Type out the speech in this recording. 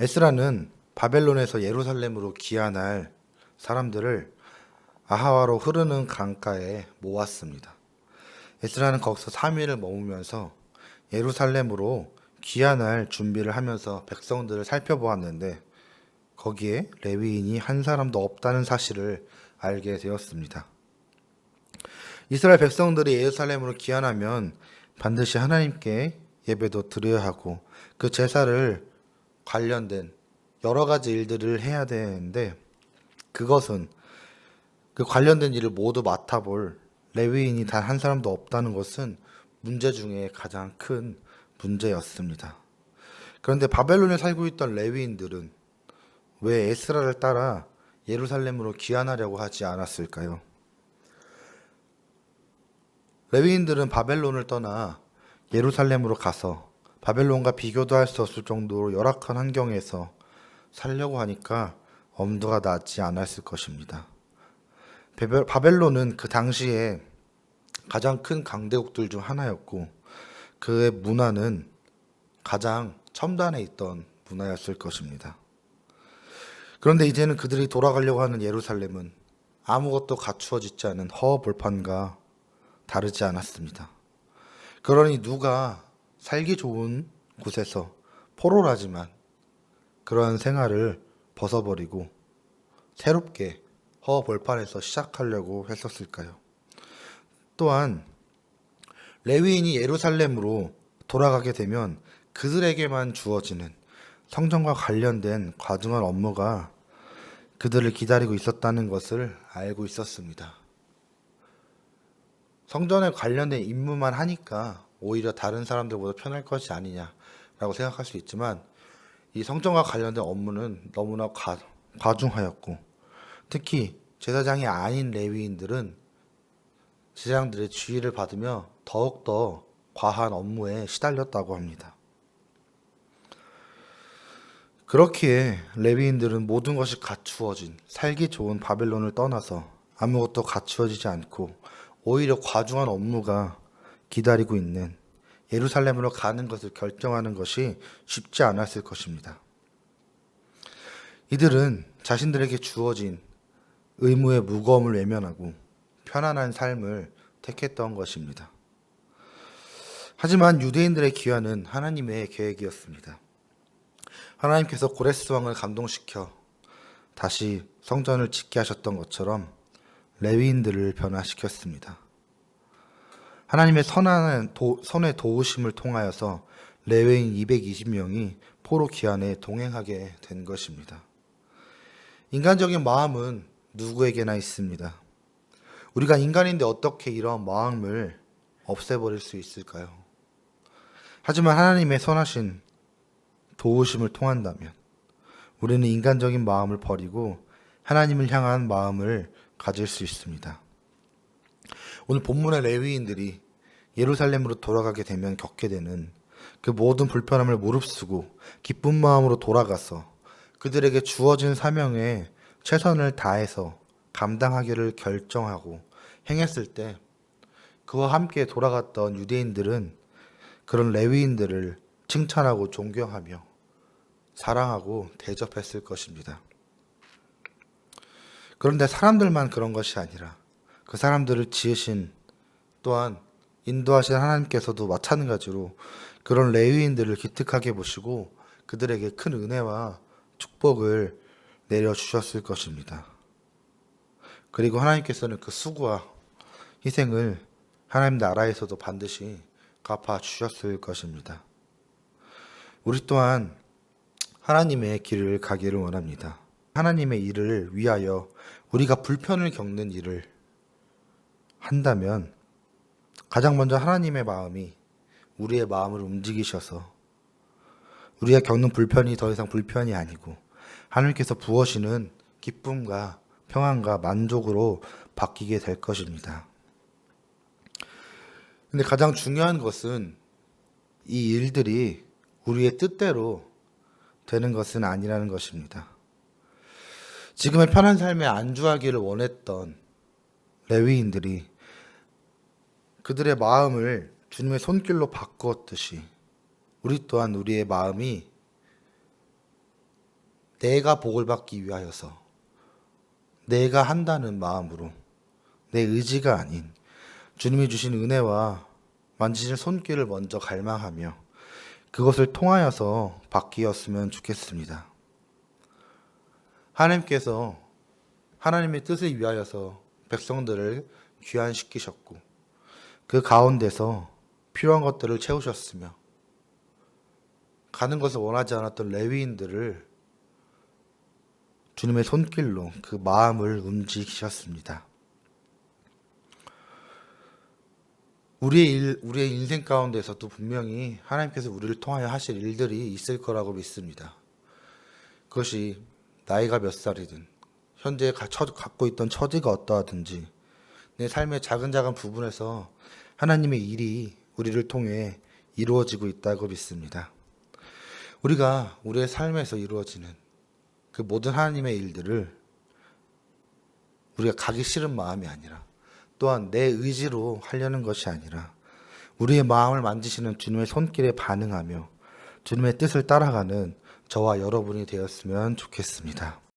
에스라는 바벨론에서 예루살렘으로 귀환할 사람들을 아하와로 흐르는 강가에 모았습니다. 에스라는 거기서 3일을 머무면서 예루살렘으로 귀환할 준비를 하면서 백성들을 살펴보았는데 거기에 레위인이 한 사람도 없다는 사실을 알게 되었습니다. 이스라엘 백성들이 예루살렘으로 귀환하면 반드시 하나님께 예배도 드려야 하고 그 제사를 관련된 여러 가지 일들을 해야 되는데 그것은 그 관련된 일을 모두 맡아볼 레위인이 단 한 사람도 없다는 것은 문제 중에 가장 큰 문제였습니다. 그런데 바벨론에 살고 있던 레위인들은 왜 에스라를 따라 예루살렘으로 귀환하려고 하지 않았을까요? 레위인들은 바벨론을 떠나 예루살렘으로 가서 바벨론과 비교도 할 수 없을 정도로 열악한 환경에서 살려고 하니까 엄두가 나지 않았을 것입니다. 바벨론은 그 당시에 가장 큰 강대국들 중 하나였고 그의 문화는 가장 첨단에 있던 문화였을 것입니다. 그런데 이제는 그들이 돌아가려고 하는 예루살렘은 아무것도 갖추어지지 않은 허허벌판과 다르지 않았습니다. 그러니 누가 살기 좋은 곳에서 포로라지만 그러한 생활을 벗어버리고 새롭게 허허벌판에서 시작하려고 했었을까요? 또한 레위인이 예루살렘으로 돌아가게 되면 그들에게만 주어지는 성전과 관련된 과중한 업무가 그들을 기다리고 있었다는 것을 알고 있었습니다. 성전에 관련된 임무만 하니까 오히려 다른 사람들보다 편할 것이 아니냐라고 생각할 수 있지만 이 성전과 관련된 업무는 너무나 과중하였고 특히 제사장이 아닌 레위인들은 제사장들의 지휘를 받으며 더욱더 과한 업무에 시달렸다고 합니다. 그렇기에 레위인들은 모든 것이 갖추어진 살기 좋은 바벨론을 떠나서 아무것도 갖추어지지 않고 오히려 과중한 업무가 기다리고 있는 예루살렘으로 가는 것을 결정하는 것이 쉽지 않았을 것입니다. 이들은 자신들에게 주어진 의무의 무거움을 외면하고 편안한 삶을 택했던 것입니다. 하지만 유대인들의 귀환은 하나님의 계획이었습니다. 하나님께서 고레스 왕을 감동시켜 다시 성전을 짓게 하셨던 것처럼 레위인들을 변화시켰습니다. 하나님의 선의 도우심을 통하여서 레위인 220명이 포로 귀환에 동행하게 된 것입니다. 인간적인 마음은 누구에게나 있습니다. 우리가 인간인데 어떻게 이런 마음을 없애버릴 수 있을까요? 하지만 하나님의 선하신 도우심을 통한다면 우리는 인간적인 마음을 버리고 하나님을 향한 마음을 가질 수 있습니다. 오늘 본문의 레위인들이 예루살렘으로 돌아가게 되면 겪게 되는 그 모든 불편함을 무릅쓰고 기쁜 마음으로 돌아가서 그들에게 주어진 사명에 최선을 다해서 감당하기를 결정하고 행했을 때 그와 함께 돌아갔던 유대인들은 그런 레위인들을 칭찬하고 존경하며 사랑하고 대접했을 것입니다. 그런데 사람들만 그런 것이 아니라 그 사람들을 지으신 또한 인도하신 하나님께서도 마찬가지로 그런 레위인들을 기특하게 보시고 그들에게 큰 은혜와 축복을 내려주셨을 것입니다. 그리고 하나님께서는 그 수고와 희생을 하나님 나라에서도 반드시 갚아주셨을 것입니다. 우리 또한 하나님의 길을 가기를 원합니다. 하나님의 일을 위하여 우리가 불편을 겪는 일을 한다면 가장 먼저 하나님의 마음이 우리의 마음을 움직이셔서 우리가 겪는 불편이 더 이상 불편이 아니고 하나님께서 부어시는 기쁨과 평안과 만족으로 바뀌게 될 것입니다. 근데 가장 중요한 것은 이 일들이 우리의 뜻대로 되는 것은 아니라는 것입니다. 지금의 편한 삶에 안주하기를 원했던 레위인들이 그들의 마음을 주님의 손길로 바꾸었듯이 우리 또한 우리의 마음이 내가 복을 받기 위하여서 내가 한다는 마음으로 내 의지가 아닌 주님이 주신 은혜와 만지신 손길을 먼저 갈망하며 그것을 통하여서 바뀌었으면 좋겠습니다. 하나님께서 하나님의 뜻을 위하여서 백성들을 귀환시키셨고 그 가운데서 필요한 것들을 채우셨으며 가는 것을 원하지 않았던 레위인들을 주님의 손길로 그 마음을 움직이셨습니다. 우리의 인생 가운데서도 분명히 하나님께서 우리를 통하여 하실 일들이 있을 거라고 믿습니다. 그것이 나이가 몇 살이든 현재 갖고 있던 처지가 어떠하든지 내 삶의 작은 부분에서 하나님의 일이 우리를 통해 이루어지고 있다고 믿습니다. 우리가 우리의 삶에서 이루어지는 그 모든 하나님의 일들을 우리가 가기 싫은 마음이 아니라 또한 내 의지로 하려는 것이 아니라 우리의 마음을 만지시는 주님의 손길에 반응하며 주님의 뜻을 따라가는 저와 여러분이 되었으면 좋겠습니다.